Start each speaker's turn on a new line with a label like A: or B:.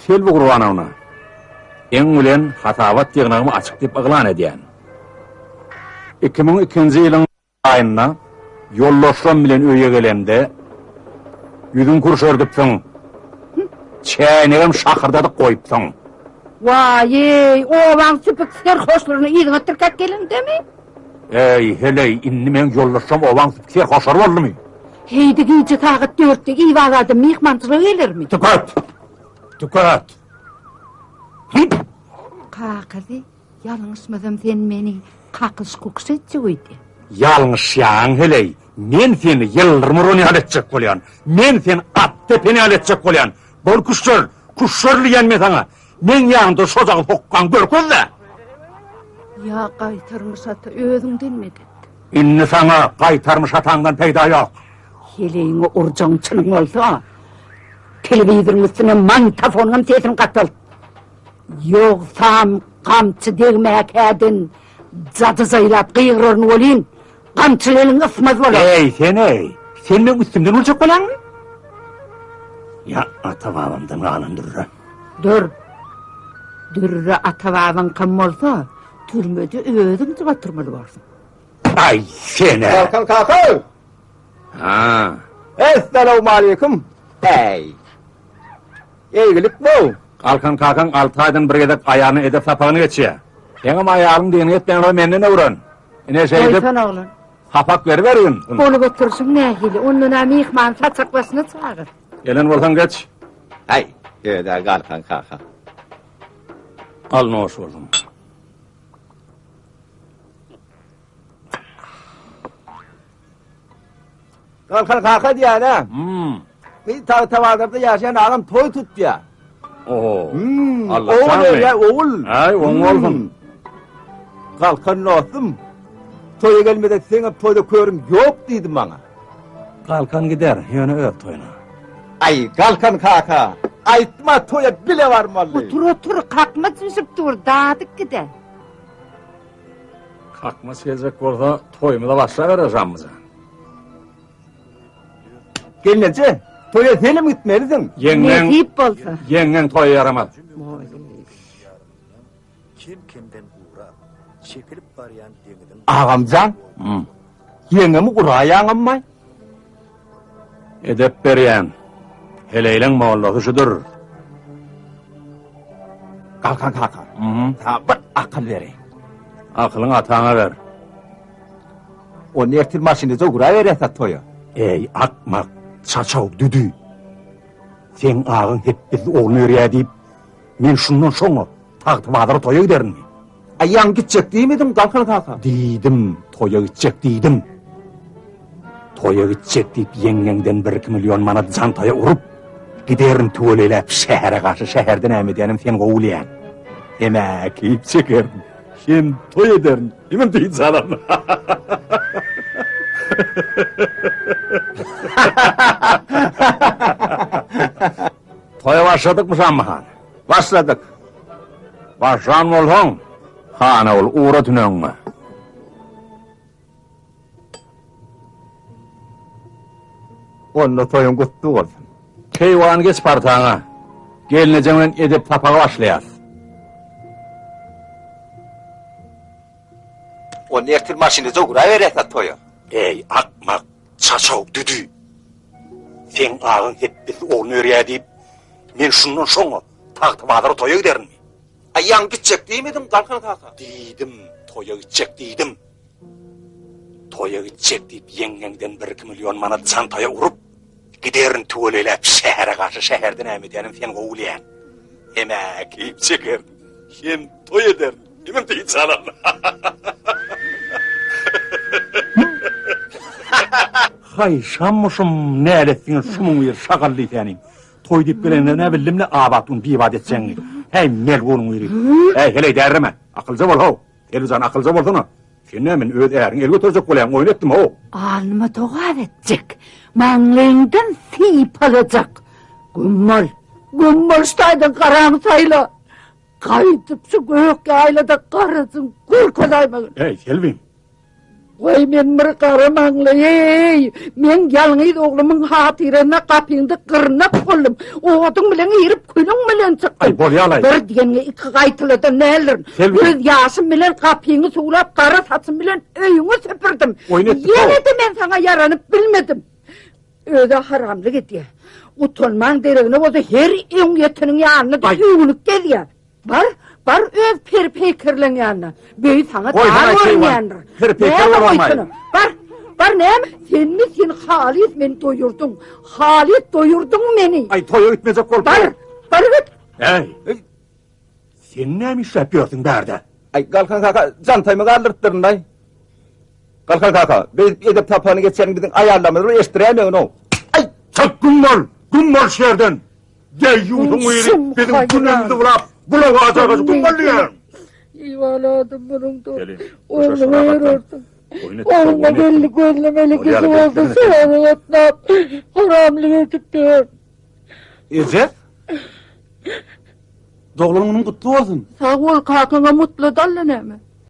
A: kel bu Qur'ana ona. En bilen hatavat ýygnagymy açyk dep yglan edýän. 2002-nji ýylyň aýynda ýollaşan bilen öýe gelemde ýüzüň kurşördypsyň. Çäýnegem şahyrdadyk goýupsyň.
B: Vay, owaň süpükler hoşlaryny ýygyňa türkep gelendimi?
A: Ey, heley, inni men ýollaşsam owaň süpükler hoşar boldymy?
B: Heydi giyce tağıt dörtteki ivaladı mihmantılığı gelir mi?
A: Tükat!
B: Kakıdı, yalnızmadım sen meni kakış kuks etçi oydu.
A: Yalnız yan heley, men seni yıldırmırını aletcek bolyan, men seni at tepeni aletcek bolyan. Bol kuşlar liyen sana, men yanında şozağı hokkan görkün de.
B: Ya qaytarmış ata özün denmedi.
A: İnni sana qaytarmış atandan peyda yok.
B: Heleğini urcancının olsa, televizorun üstüne mantafonun sesini katıl. Yoksam kamçı degmek edin, cadı zaylap kıyırırın olin, kamçılığın ısmaz olur.
A: Sen men üstümden olacak bolan mı? Ya ata babamdan alındırır.
B: Dürre ata babam kam olsa, türmöde özün batırmalı varsın.
A: Ay seni!
C: Kalkan!
A: Ha.
C: Esselamu aleyküm. Hey. İyilik bu.
A: Kalkan 6 aydan bir gedek ayağını edep sapağını geçiyor. Benim ayağım dini etmeyen menden öğren. Ne şey edip
B: Oysan oğlum.
A: kapak veriverin.
B: Bolu götürsün ne gili, onun amihman saçaklasını çağır.
A: Gelen olsan geç.
C: Hey. Öyle kalkan.
A: Al ne hoş oldum.
C: Kalkan diyene. Bir tavadırda yaşayan ağam toy tut ya.
A: Oho.
C: Allah oğul ya oğul.
A: Ay oğul olsun.
C: Kalkan olsun. Toya gelmeden sen toyda körüm yok dedim bana.
A: Kalkan gider, yönü öp toyuna.
C: Ay kalkan kaka. Aytma toya bile varmalı.
B: Otur kalkma düşüp dur, dağıdık gider.
A: Kalkması gelecek orada toyumu da başla vereceğim bize.
C: Gelince toya senin mi gitmelisin?
B: Ne deyip olsa.
A: Yengen toya yaramaz.
D: Kim kimden uğrar, çekilip barayan denizin...
C: Ağamcan, yengemi kurayağın mı?
A: Edep beriyen, heleylen moğulluğu şudur.
C: Kalkan. Sana bir akıl vereyim.
A: Aklını atağına ver.
C: O nertil maşinize kurayverese toya.
A: Ey akmak, çaçav düdü. Sen ağın hep biz oğlunu yürüye deyip, men şundan sonra tahtı vadırı toya giderin mi?
C: Ayağın gidecek değil miydin kalkan?
A: Deydim, toya gidecek deydim. Toya gidecek deyip yengenden 1-2 milyon manat cantaya urup, giderin tüveleylep şehre karşı şehirden emediyenim sen kovulayan. Emek yiyip çekerim. Sen toy ederin. Hemen deyin sana. Toya başladık mı Şammahan?
C: Başladık.
A: Başlan mı olsun? Hana ol, uğra tünen mi?
C: Onunla toyun kutlu olsun.
A: Keyvan geç partağına. Gelineceğinden edip tapağa başlayaz.
C: O nertil maşinize kurayverese toya.
A: Ey akmak, çaçav düdü. Sen ağın hep biz oğlunu yürüye deyip, men şundan sonra tahtı vadırı toya giderin mi?
C: Ayağın gidecek değil miydin kalkan kaka?
A: Deydim, toya gidecek deydim. Toya gidecek deyip yengenden 1-2 milyon manat çantaya urup, giderin tüveleylep şehre karşı şehirden emediyenim sen kovulayan. Emek yiyip çekerim. Sen toy ederin. Hemen deyin sana. Hay şammışım ne elettiniz şumun bir şakallı senin. Toy deyip gelenler ne bildim ne abatun bir ibadet seni. Hey melgunun yürü. Hey hele derrime. Akılca bol ho. Elizan akılca bol sana. Sen ne min öd erin el götürecek olayan oyun ettim ho.
B: Alma doğar edecek. Manlığından siyip alacak. Gümmol ştaydın karanı sayla. Kayıtıp şu gök yaylada karasın. Kur kolayma.
A: Hey Selvin.
B: Vay men bir qaramaňly, men ýalňyz oglumyň hatyrına kapyňdy gyrnap boldum. Oğdun bilen ýerip külüň bilen çykdym.
A: Ay, bolýalay.
B: Bir diýenge iki gaýtylada näler? Göz ýaşym bilen kapyňy suwlap, gara saçym bilen öýüňe sepirdim. Ýene de men saňa ýaranyp bilmedim. Öze haramlyk etdi. Utanman deregine bolsa her öň ýetiniň ýanyna öňünük gelýär. Bar öz perpekirleň ýanyna. Beý saňa dar bolýandyr.
A: Perpekir bolamay.
B: Bar näme? Sen Halit men doýurdun. Halit doýurdun meni.
A: Ay, toya gitmezek bol.
B: Bar git.
A: Ey. Sen näme işläp ýördiň bärde?
C: Ay, Galkan kaka, jantaýmy galdyrtdyryn ay. Galkan kaka, biz edip tapany geçen biziň aýarlamyzy eşdirämeň o.
A: Ay, çak gummol şerden. Deýýuň ýeri bizim günümizde ulap, bulak ajaga gummalýar.
B: Ýywaladım bunuňdy.
A: Oğlum
B: ýerdim. Oğlum belli gözlemeli kızı oldu. Sonra yatnap. Haramlyk etipdir.
C: Ece? Doğluğunun kutlu olsun.
B: Sağ ol, kakana mutlu dallın emi.